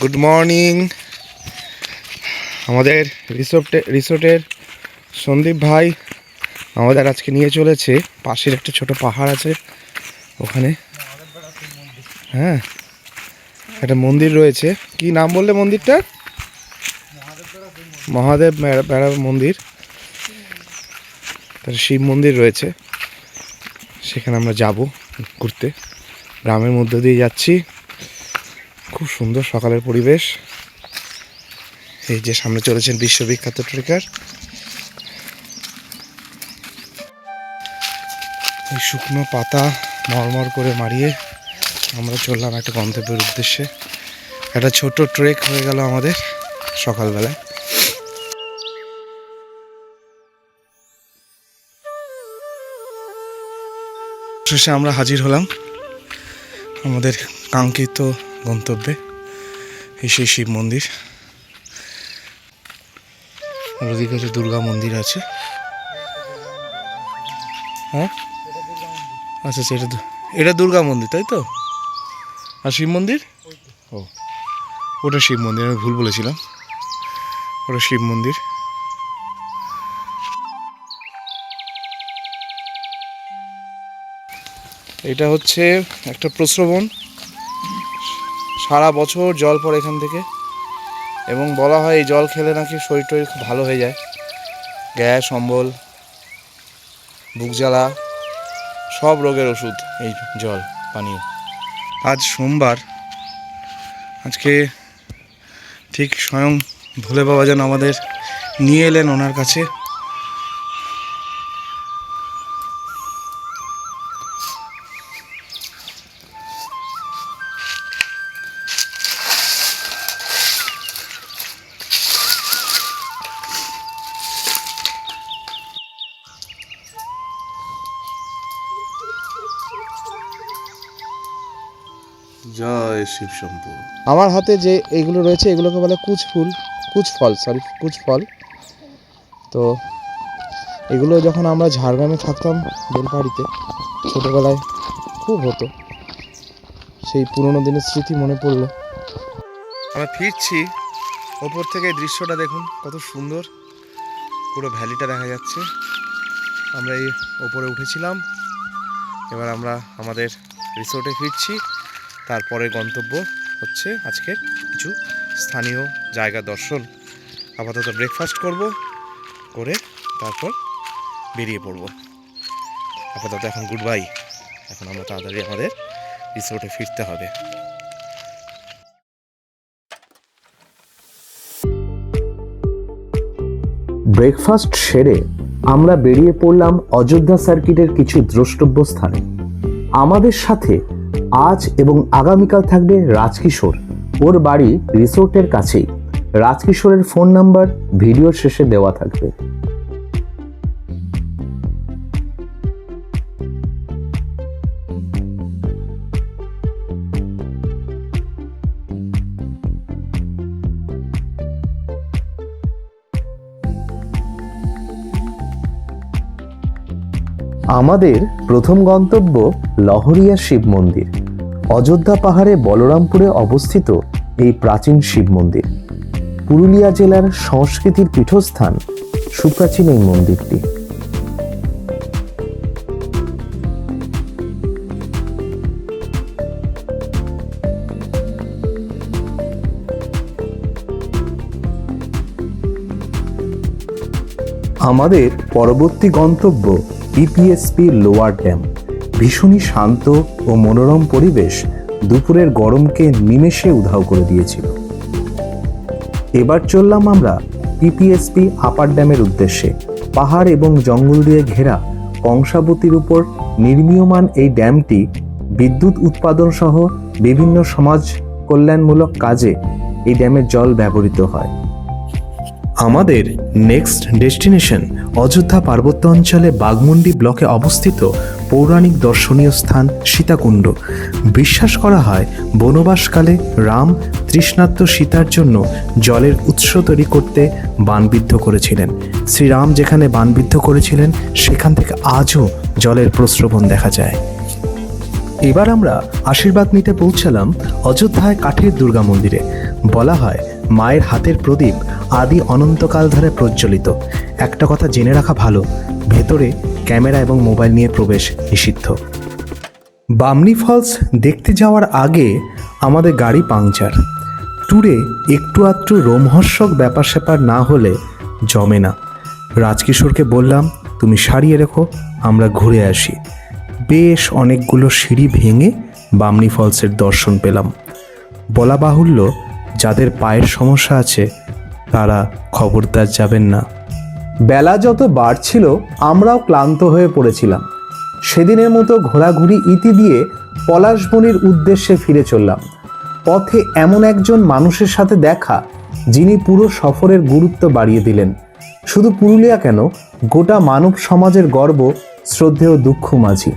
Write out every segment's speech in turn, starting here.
Good morning. আমাদের রিসোর্টের সন্দীপ ভাই আমাদের আজকে নিয়ে চলেছে। পাশের একটা ছোট পাহাড় আছে, ওখানে হ্যাঁ একটা মন্দির রয়েছে। কি নাম বললে মন্দিরটা? মহাদেব বেড়া মন্দির। তার শিব মন্দির রয়েছে, সেখানে আমরা যাব ঘুরতে। গ্রামের মধ্যে দিয়ে যাচ্ছি, খুব সুন্দর সকালের পরিবেশ। এই যে সামনে চলেছেন বিশ্ববিখ্যাত ট্রেকার। এই শুকনো পাতা মরমর করে মারিয়ে আমরা চললাম একটা গন্তব্যের উদ্দেশ্যে। একটা ছোট ট্রেক হয়ে গেল আমাদের সকালবেলায়। শেষে আমরা হাজির হলাম আমাদের কাঙ্ক্ষিত গন্তব্যে, এই সেই শিব মন্দির। আর ওদিকে হচ্ছে দুর্গা মন্দির আছে। হ্যাঁ আচ্ছা আচ্ছা, এটা দুর্গা মন্দির তাই তো? আর শিব মন্দির? ও ওটা শিব মন্দির, আমি ভুল বলেছিলাম, ওটা শিব মন্দির। এটা হচ্ছে একটা প্রস্রবণ, সারা বছর জল পড়ে এখান থেকে, এবং বলা হয় এই জল খেলে নাকি শরীর টরীর খুব ভালো হয়ে যায়। গ্যাস, অম্বল, বুক জ্বালা, সব রোগের ওষুধ এই জল পানীয়। আজ সোমবার, আজকে ঠিক স্বয়ং ভোলে বাবা যেন আমাদের নিয়ে এলেন ওনার কাছে। জয় শিব শম্ভু। আমার হাতে যে এইগুলো রয়েছে এগুলোকে বলে কুচ ফল। তো এগুলো যখন আমরা ঝাড়গ্রামে থাকতাম বেলপাহাড়িতে, ছোটোবেলায় খুব হতো। সেই পুরনো দিনের স্মৃতি মনে পড়লো। আমরা ফিরছি, ওপর থেকে দৃশ্যটা দেখুন কত সুন্দর, পুরো ভ্যালিটা দেখা যাচ্ছে। আমরা এই ওপরে উঠেছিলাম, এবার আমরা আমাদের রিসোর্টে ফিরছি। তারপরে গন্তব্য হচ্ছে আজকের কিছু স্থানীয় জায়গা দর্শন। আপাতত ব্রেকফাস্ট করে তারপর বেরিয়ে পড়ব। আপাতত এখন গুড বাই। এখন আমরা তাড়াতাড়ি আমাদের রিসোর্টে ফিরতে হবে। ব্রেকফাস্ট সেরে আমরা বেরিয়ে পড়লাম অযোধ্যা সার্কিটের কিছু দ্রষ্টব্য স্থানে। আমাদের সাথে আজ এবং আগামীকাল থাকবে রাজকিশোর। ওর বাড়ি রিসোর্টের কাছেই। রাজকিশোরের ফোন নাম্বার ভিডিওর শেষে দেওয়া থাকবে। আমাদের প্রথম গন্তব্য লহরিয়া শিব মন্দির। অযোধ্যা পাহাড়ে বলরামপুরে অবস্থিত এই প্রাচীন শিব মন্দির। পুরুলিয়া জেলার সংস্কৃতির পীঠস্থান। সুপ্রাচীন এই মন্দিরটি। আমাদের পরবর্তী গন্তব্য পিপিএসপি লোয়ার ড্যাম। ভীষণই শান্ত ও মনোরম পরিবেশ দুপুরের গরমকে নিমেষে উধাও করে দিয়েছিল। এবার চললাম আমরা পিপিএসপি আপার ড্যামের উদ্দেশ্যে। পাহাড় এবং জঙ্গল দিয়ে ঘেরা কংসাবতীর উপর নির্মীয়মান এই ড্যামটি বিদ্যুৎ উৎপাদন সহ বিভিন্ন সমাজ কল্যাণমূলক কাজে এই ড্যামের জল ব্যবহৃত হয়। আমাদের নেক্সট ডেস্টিনেশন অযোধ্যা পার্বত্য অঞ্চলে বাঘমুন্ডি ব্লকে অবস্থিত পৌরাণিক দর্শনীয় স্থান সীতাকুণ্ড। বিশ্বাস করা হয় বনবাসকালে রাম তৃষ্ণার্ত সীতার জন্য জলের উৎস তৈরি করতে বানবিদ্ধ করেছিলেন। শ্রীরাম যেখানে বানবিদ্ধ করেছিলেন সেখান থেকে আজও জলের প্রস্রবণ দেখা যায়। এবার আমরা আশীর্বাদ নিতে পৌঁছালাম অযোধ্যায় কাঠের দুর্গা মন্দিরে। বলা হয় মায়ের হাতের প্রদীপ আদি অনন্তকাল ধরে প্রজ্বলিত। একটা কথা জেনে রাখা ভালো, ভেতরে ক্যামেরা এবং মোবাইল নিয়ে প্রবেশ নিষিদ্ধ। বামনি ফলস দেখতে যাওয়ার আগে আমাদের গাড়ি পাংচার। ট্যুরে একটু আধটু রোমহর্ষক ব্যাপার স্যাপার না হলে জমে না। রাজকিশোরকে বললাম, তুমি সারিয়ে রেখো, আমরা ঘুরে আসি। বেশ অনেকগুলো সিঁড়ি ভেঙে বামনি ফলসের দর্শন পেলাম। বলা বাহুল্য, যাদের পায়ের সমস্যা আছে তারা খবরদার যাবেন না। বেলা যত বাড়ছিল আমরাও ক্লান্ত হয়ে পড়েছিলাম। সেদিনের মতো ঘোরাঘুরি ইতি দিয়ে পলাশবনির উদ্দেশ্যে ফিরে চললাম। পথে এমন একজন মানুষের সাথে দেখা যিনি পুরো সফরের গুরুত্ব বাড়িয়ে দিলেন। শুধু পুরুলিয়া কেন, গোটা মানব সমাজের গর্ব শ্রদ্ধেয় দুঃখু মাঝি।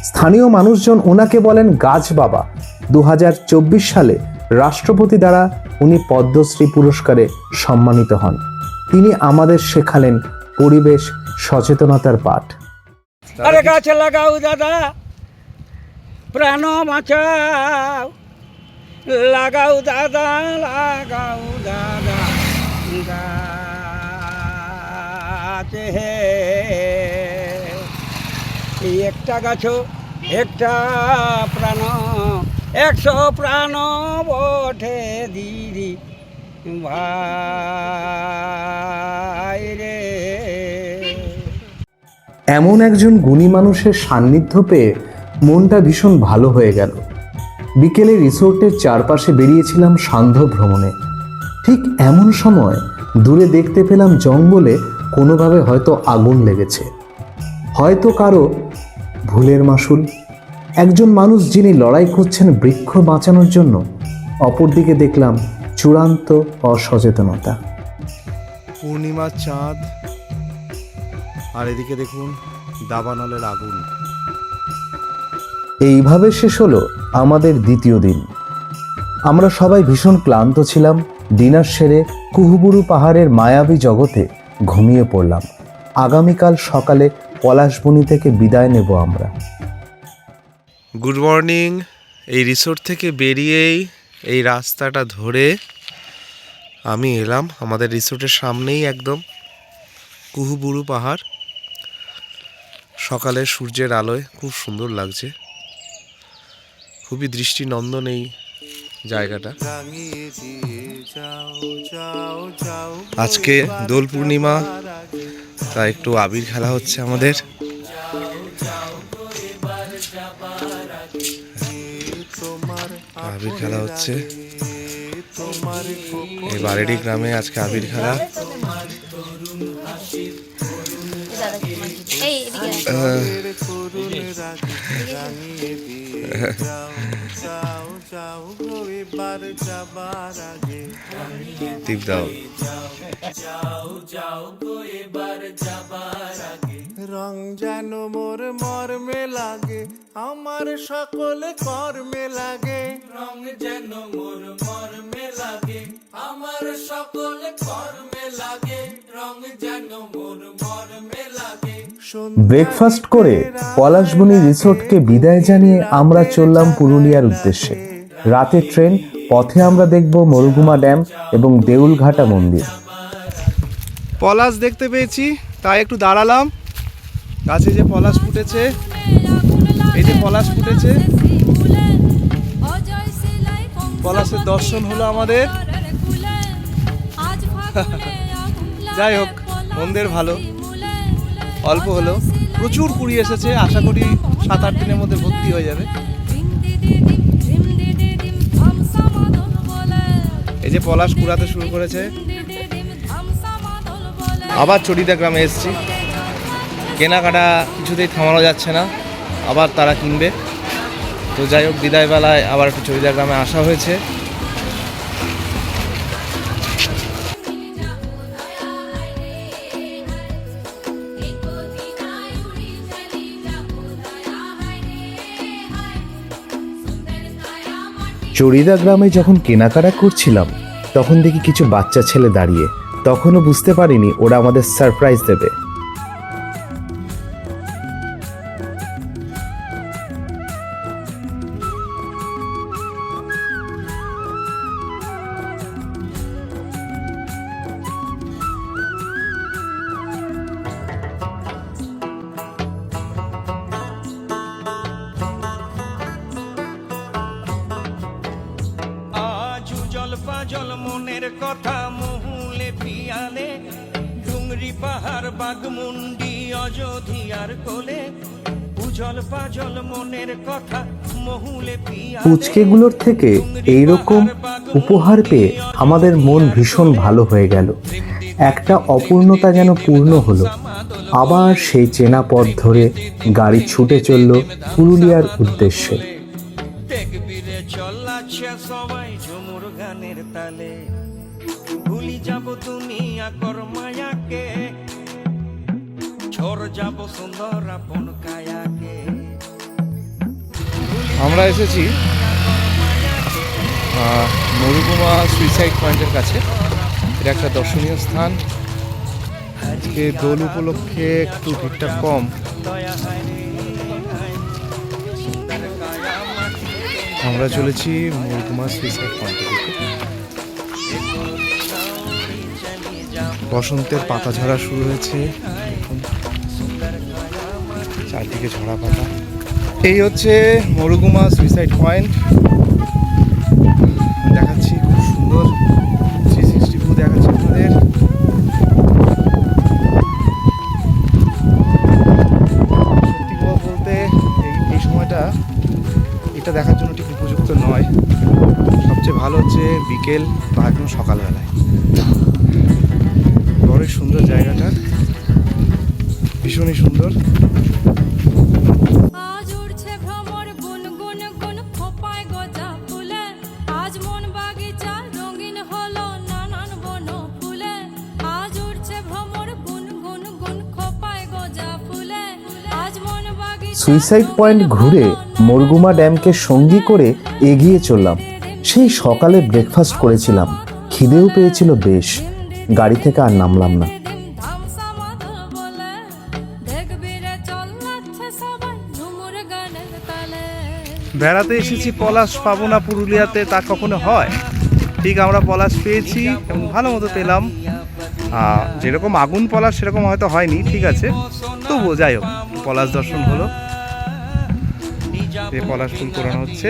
স্থানীয় মানুষজন ওনাকে বলেন গাছ বাবা। 2024 সালে রাষ্ট্রপতি দ্বারা উনি পদ্মশ্রী পুরস্কারে সম্মানিত হন। তিনি আমাদের শেখালেন পরিবেশ সচেতনতার পাঠ। আরে গাছ লাগাও দাদা, প্রাণ বাঁচাও, লাগাও দাদা, লাগাও দাদা গাছ হে। এই একটা গাছ একটা প্রাণ, 100 প্রাণ বটে দিদি ভাই রে। এমন একজন গুণী মানুষের সান্নিধ্য পেয়ে মনটা ভীষণ ভালো হয়ে গেল। বিকেলে রিসোর্টের চারপাশে বেরিয়েছিলাম সান্ধ্য ভ্রমণে। ঠিক এমন সময় দূরে দেখতে পেলাম জঙ্গলে কোনোভাবে হয়তো আগুন লেগেছে, হয়তো কারো ভুলের মাসুল। একজন মানুষ যিনি লড়াই করছেন বৃক্ষ বাঁচানোর জন্য, অপরদিকে দেখলাম চূড়ান্ত অসচেতনতা। পূর্ণিমার চাঁদ, আর এদিকে দেখুন দাবানলের আগুন। এইভাবে শেষ হলো আমাদের দ্বিতীয় দিন। আমরা সবাই ভীষণ ক্লান্ত ছিলাম। ডিনার সেরে কুহুবুরু পাহাড়ের মায়াবী জগতে ঘুমিয়ে পড়লাম। আগামীকাল সকালে পলাশবনি থেকে বিদায় নেব আমরা। Good morning. এই রিসোর্ট থেকে বেরিয়েই এই রাস্তাটা ধরে আমি এলাম আমাদের রিসোর্টের সামনেই একদম কুহুবুরু পাহাড়। সকালে সূর্যের আলোয় খুব সুন্দর লাগছে, খুবই দৃষ্টিনন্দন এই জায়গাটা। আজকে দোল পূর্ণিমা, তাই একটু আবির খেলা হচ্ছে আমাদের। আবির খেলা হচ্ছে এই বারেডি গ্রামে আজকে আবির খেলা। টিপ দাও। রং যেন মোর মর্মে লাগে, আমার সকলে কর্মে লাগে। রং যেন মোর মর্মে লাগে, আমার সকলে কর্মে লাগে। রং যেন মোর মর্মে লাগে। ব্রেকফাস্ট করে পলাশবনি রিসোর্টকে বিদায় জানিয়ে আমরা চললাম পুরুলিয়ার উদ্দেশ্যে। রাতে ট্রেন, পথে আমরা দেখব মরগুমা ড্যাম এবং দেউলঘাটা মন্দির। পলাশ দেখতে পেয়েছি, তাই একটু দাঁড়ালাম। গাছে যে পলাশ ফুটেছে, এই যে পলাশ ফুটেছে, পলাশের দর্শন হলো আমাদের। যাই হোক, মন্দির ভালো, অল্প হলো, প্রচুর কুড়ি এসেছে। আশা করি 7-8 দিনের মধ্যে ভর্তি হয়ে যাবে। এই যে পলাশ কুড়াতে শুরু করেছে। আবার চড়িদা গ্রামে এসেছি, কেনাকাটা কিছুতেই থামানো যাচ্ছে না, আবার তারা কিনবে। তো যাই হোক, বিদায়বেলায় আবার একটু চড়িদা গ্রামে আসা হয়েছে। চড়িদা গ্রামে যখন কেনাকাটা করছিলাম তখন দেখি কিছু বাচ্চা ছেলে দাঁড়িয়ে। তখনও বুঝতে পারিনি ওরা আমাদের সারপ্রাইজ দেবে। মনের কথা মহুলে পিয়ালে, ডুংরি পাহাড় বাগমুন্ডি অযোধ্যার কোলে, উজল পাজল মনের কথা মহুলে পিয়ালে। পুচকেগুলোর থেকে এইরকম উপহার পেয়ে আমাদের মন ভীষণ ভালো হয়ে গেল। একটা অপূর্ণতা যেন পূর্ণ হলো। আবার সেই চেনা পথ ধরে গাড়ি ছুটে চলল পুরুলিয়ার উদ্দেশ্যে। দেখবিরে চলাচ্ছে সবাই ঝুমুর গানের তালে, ভুলি যাব দুনিয়া কর মায়াকে, ছোড় যাব সুন্দর আপন কায়াকে। আমরা এসেছি মরুগুমা সুইসাইড পয়েন্টের কাছে। এটা একটা দর্শনীয় স্থান। আজকে দোল উপলক্ষে একটু ভিড়টা কম। আমরা চলেছি মরুগুমা সুইসাইড পয়েন্টের দিকে। বসন্তের পাতা ঝরা শুরু হয়েছে, দেখুন চারদিকে ঝরা পাতা। এই হচ্ছে মরুগুমা সুইসাইড পয়েন্ট। দেখাচ্ছি খুব সুন্দর 360 ভিউ দেখাচ্ছি আপনাদের। সত্যি কথা বলতে এই সময়টা এটা দেখার জন্য ঠিক উপযুক্ত নয়। সবচেয়ে ভালো হচ্ছে বিকেল বা একদম সকালবেলায়। বড়ই সুন্দর জায়গাটা, ভীষণই সুন্দর। আজ উড়ছে ভ্রমর গুনগুন গুন খোপায় গজা ফুলে, আজ মন বাগিচা রঙিন হলো নানান বন ফুলে, আজ উড়ছে ভ্রমর গুনগুন গুন খোপায় গজা ফুলে, আজ মন বাগিচা। সুইসাইড পয়েন্ট ঘুরে মরগুমা ড্যামকে সঙ্গী করে এগিয়ে চললাম। সেই সকালে ব্রেকফাস্ট করেছিলাম, খিদেও পেয়েছিল বেশ। গাড়ি থেকে আর নামলাম না। বেড়াতে এসেছি, পলাশ পাবো না পুরুলিয়াতে তা কখনো হয়? ঠিক আমরা পলাশ পেয়েছি এবং ভালো মতো পেলাম। যেরকম আগুন পলাশ সেরকম হয়তো হয়নি, ঠিক আছে, তবুও যাই হোক পলাশ দর্শন হলো। পলাশ ফুল করানো হচ্ছে।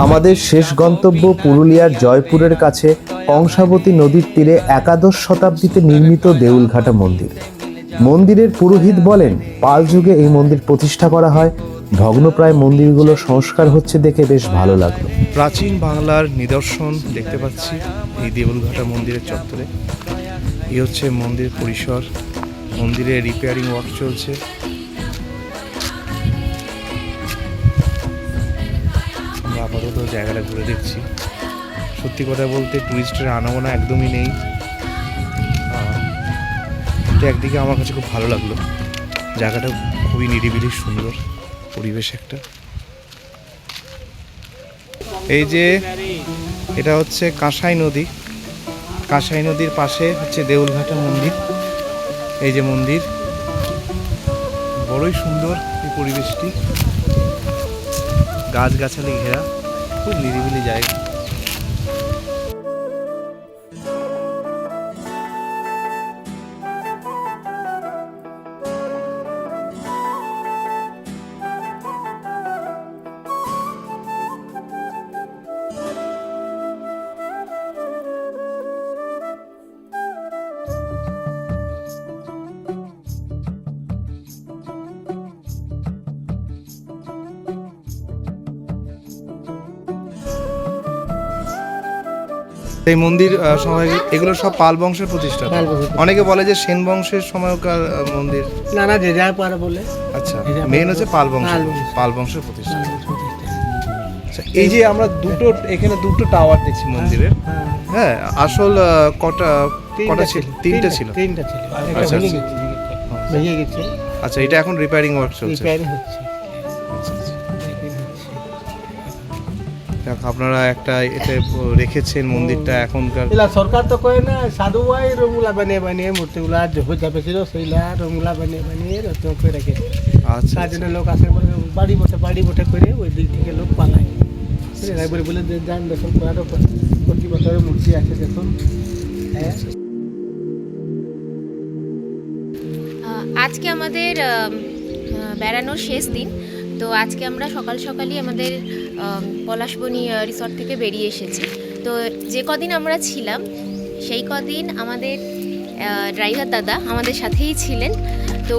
আমাদের শেষ গন্তব্য পুরুলিয়ার জয়পুরের কাছে কংসাবতী নদীর তীরে একাদশ শতাব্দীতে নির্মিত দেউলঘাটা মন্দির। মন্দিরের পুরোহিত বলেন পাল যুগে এই মন্দির প্রতিষ্ঠা করা হয়। ভগ্নপ্রায় মন্দিরগুলো সংস্কার হচ্ছে দেখে বেশ ভালো লাগলো। প্রাচীন বাংলার নিদর্শন দেখতে পাচ্ছি এই দেউলঘাটা মন্দিরের চত্বরে। এই হচ্ছে মন্দির পরিসর। মন্দিরে রিপেয়ারিং ওয়ার্ক চলছে। আমরা আপাতত জায়গাটা ঘুরে দেখছি। সত্যি কথা বলতে টুরিস্টের আনাগোনা একদমই নেই। এটা একদিকে আমার কাছে খুব ভালো লাগলো। জায়গাটা খুবই নিরিবিলি সুন্দর পরিবেশ একটা। এই যে এটা হচ্ছে কাঁসাই নদী। কাঁসাই নদীর পাশে হচ্ছে দেউলঘাটা মন্দির। এই যে মন্দির, বড়ই সুন্দর এই পরিবেশটি, গাছগাছালি ঘেরা, খুব নিরিবিলি জায়গা। এই মন্দির সবাই এগুলো সব পাল বংশের প্রতিষ্ঠা। অনেকে বলে যে সেন বংশের সময়কার মন্দির। না না, যে যা পারে বলে। আচ্ছা, মেন হচ্ছে পাল বংশ, পাল বংশের প্রতিষ্ঠা। আচ্ছা, এই যে আমরা এখানে দুটো টাওয়ার দেখছি মন্দিরের। হ্যাঁ, আসল কটা ছিল? তিনটে ছিল। আচ্ছা ভেঙে গেছে। আচ্ছা, এটা এখন রিপেয়ারিং ওয়ার্ক চলছে। আপনারা একটা এতে রেখেছেন মন্দিরটা এখনকার। সরকার তো কয় না সাধু ভাই রঙগুলা বানিয়ে বানিয়ে মূর্তিগুলা হয়ে পেছিল, সেইগুলা রঙগুলা বানিয়ে বানিয়ে রচনা করে রেখেছে। আচ্ছা, তার জন্য লোক আসে বাড়ি বটে করে ওই দিক থেকে লোক পালায়। বলে বলে যান দেখুন আরো প্রতি বছরের মূর্তি আছে দেখুন। আজকে আমাদের বেড়ানোর শেষ দিন। তো আজকে আমরা সকাল সকালই আমাদের পলাশবনি রিসর্ট থেকে বেরিয়ে এসেছি। তো যে কদিন আমরা ছিলাম সেই কদিন আমাদের ড্রাইভার দাদা আমাদের সাথেই ছিলেন। তো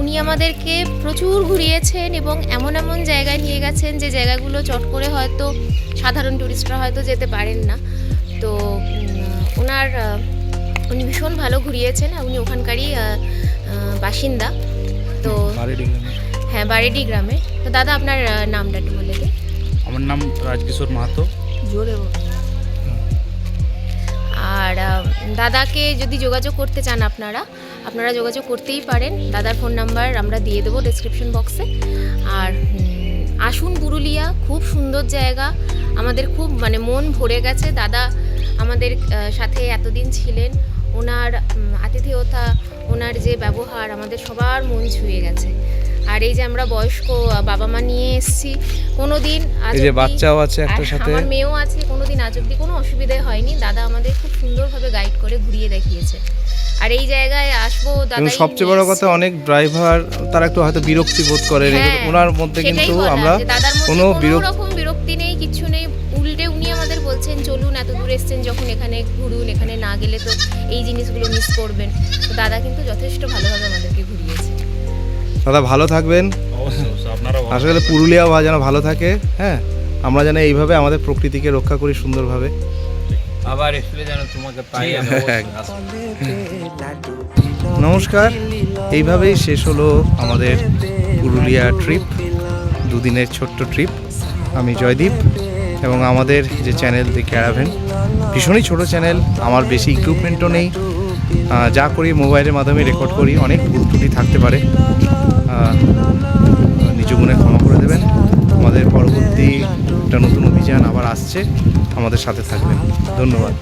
উনি আমাদেরকে প্রচুর ঘুরিয়েছেন এবং এমন এমন জায়গায় নিয়ে গেছেন যে জায়গাগুলো চট করে হয়তো সাধারণ টুরিস্টরা হয়তো যেতে পারেন না। তো উনি ভীষণ ভালো ঘুরিয়েছেন। উনি ওখানকারই বাসিন্দা। তো হ্যাঁ, বারেডি গ্রামে। তো দাদা আপনার নামটা একটু বলে দিন। আমার নাম রাজকিশোর মাহাতো। জোরে বল। আর দাদাকে যদি যোগাযোগ করতে চান আপনারা যোগাযোগ করতেই পারেন। দাদার ফোন নাম্বার আমরা দিয়ে দেবো ডেসক্রিপশন বক্সে। আর আসুন পুরুলিয়া, খুব সুন্দর জায়গা, আমাদের খুব মানে মন ভরে গেছে। দাদা আমাদের সাথে এতদিন ছিলেন, ওনার আতিথেয়তা, ওনার যে ব্যবহার আমাদের সবার মন ছুঁয়ে গেছে। আর এই যে আমরা বয়স্ক বাবা মা নিয়ে এসেছি, কোনোদিন এই যে বাচ্চাও আছে একটা সাথে, আমার মেয়েও আছে, কোনোদিন আজ অব্দি কোনো অসুবিধা হয়নি। দাদা আমাদের খুব সুন্দরভাবে গাইড করে ঘুরিয়ে দেখিয়েছে। আর এই জায়গায় আসবো দাদা। সবচেয়ে বড় কথা, অনেক ড্রাইভার তারা একটু হয়তো বিরক্তি বোধ করেন, ওনার মধ্যে কিন্তু আমরা কোনো রকম বিরক্তি নেই, কিছু নেই। উল্টে উনি আমাদের বলছেন চলুন, এত দূর এসছেন যখন এখানে ঘুরুন, এখানে না গেলে তো এই জিনিসগুলো মিস করবেন। তো দাদা কিন্তু যথেষ্ট ভালোভাবে আমাদেরকে ঘুরিয়েছে। দাদা ভালো থাকবেন, আসলে পুরুলিয়াও যেন ভালো থাকে। হ্যাঁ, আমরা যেন এইভাবে আমাদের প্রকৃতিকে রক্ষা করি সুন্দরভাবে। আবার এসলে যেন তোমাকে পাই। নমস্কার, এইভাবেই শেষ হলো আমাদের পুরুলিয়া ট্রিপ, দুদিনের ছোট্ট ট্রিপ। আমি জয়দীপ এবং আমাদের যে চ্যানেল দি ক্যারাভেন, ভীষণই ছোট চ্যানেল, আমার বেশি ইকুইপমেন্টও নেই, যা করি মোবাইলের মাধ্যমে রেকর্ড করি, অনেক ভুল ত্রুটি থাকতে পারে, নিজ গুণে ক্ষমা করে দেবেন। আমাদের পরবর্তী একটা নতুন অভিযান আবার আসছে, আমাদের সাথে থাকবেন। ধন্যবাদ।